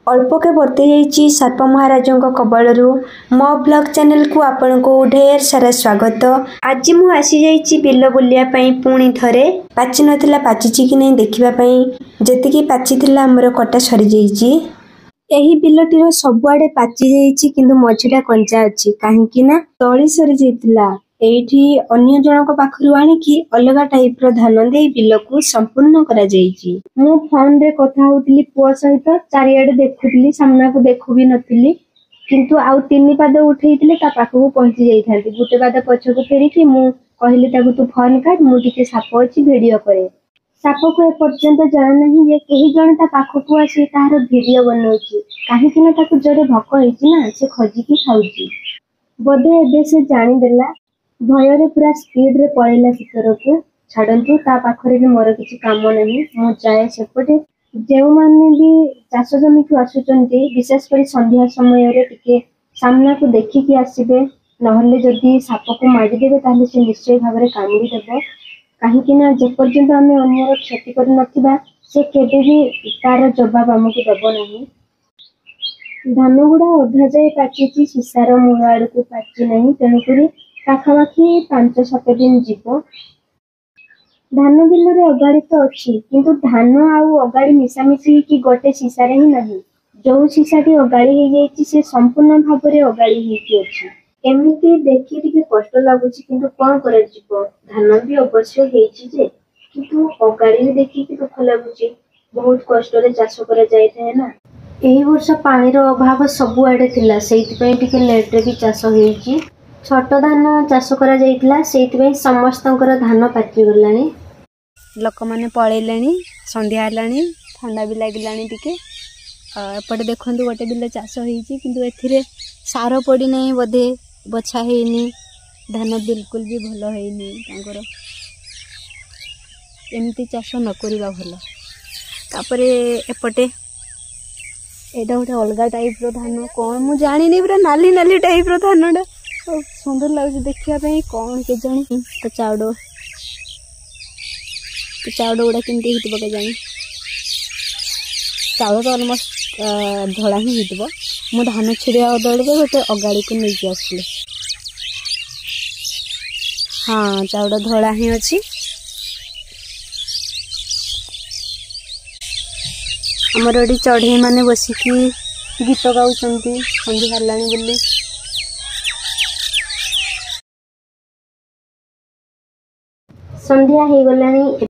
अल्पके वर्ती जाइए सर्प महाराज कबलू मो ब्लॉग चैनल को आपण को ढेर सारा स्वागत। आज मु आसी जाइए बिल बुलियापाई पुणी थरे पाचि नथिला पाचिची कि नहीं देखिबापाई जेतिकी पाचि थिला हमर कटा सरी जाइए। एही बिलटीर सबुआडे पाचि जाइए किंतु मझीटा कंचा अच्छी कहीं ना तली सरी जाइतिला। एठी अन्य जनक पाखरु आनिकी अलगा टाइप रो धान दे बिल को संपूर्ण करा जाइए। मु फोन रे कथा होतिली पुआ सहित चारियाडे देखुतिली सामना को देखु भी नथिली किंतु आउ तीन पाद उठेइतिले ता पाखु पहुंची जाइथांती। गुटे पाद पछकु फेरिकी मु कहिली ताकु तू फोन काट मु टिके साप अछि वीडियो करे। साप को ए पर्यंत जान नहीं जे केही जण ता पाखु आसी तार वीडियो बनौची काहे कि ना ताकु जरे भक होइची ना से खोजी की खाउची। बोधे एबे से जानि देला भयरे पूरा स्पीड रे पळेला भितर को छाडंतु ता पाखरे भी मोर किछि काम नहीं। मु जाए सेपटे जेउ माने भी चाष जमी को आसुचंती विशेष कर संध्या समय रे टिके सामना को देखि कि आसीबे नहले जदी साप को मारि देबे ताले से निश्चय भाबरे कामुडी देबो काहे कि ना जे पर्यंत हमें अन्यर क्षति कर नथिबा से केबे भी तार जवाब हमको देबो नहीं। धान गुड़ा अधा जाए पाचिची सीसार मूल आड़ को पाचि नहीं तेणुकरी पाखापाखि 5-7 दिन जीव। धान बिल रे अगाड़ी तो अच्छी किंतु धान आउ अगाड़ी मिसामिशी कि गोटे सीसारे ही नहीं। जो सीसाटी अगाड़ी हो जाइए से संपूर्ण भाव में अगाड़ी होती अच्छी। एमती देखी टिके कष्ट लगुच किंतु कौन कर धान भी अवश्य होइछि जे किंतु अगाड़ी देखी दुख लगुच बहुत कष्ट रे चाष करा जाए ना। एही वर्ष पानी रो अभाव सबु आड़े थिला सेति पई टिके लेट रे भी चाष होइछि। छोट धान चाष करा जाइतिला सेति पई समस्तंकर धान पाचि गलानी। लोक माने पळेलेनी संध्या हलानी ठंडा भी लागिलानी टिके। एपटे देखंतु गोटे बिल चाष होइछि किंतु एथिरे सार पड़ी नहीं बोधे बछा हेनी धान बिल्कुल भी भलो हेनी तांकर एमती चाष न करिबा भलो। तापरे एपटे एटा गोटे अलगा टाइप रो धान कौन मु जानी पूरा नाली नाली टाइप रो धानटा सुंदर लगुच देखिया पे कौन के जानी। तो चाउड़ गुड़ा केमती होइतबो के जानी। चाउड़ तो ऑलमोस्ट धड़ा ही होइतबो। मु धान छिड़िया बदल के गोटे अगाड़ी को नहीं आसली। हाँ चाउड़ धड़ा ही अच्छी। हमर एडी चढ़ई माने बसिकी गीत गाउचंती संध्या हलानी बोली। संध्या हो गलानी।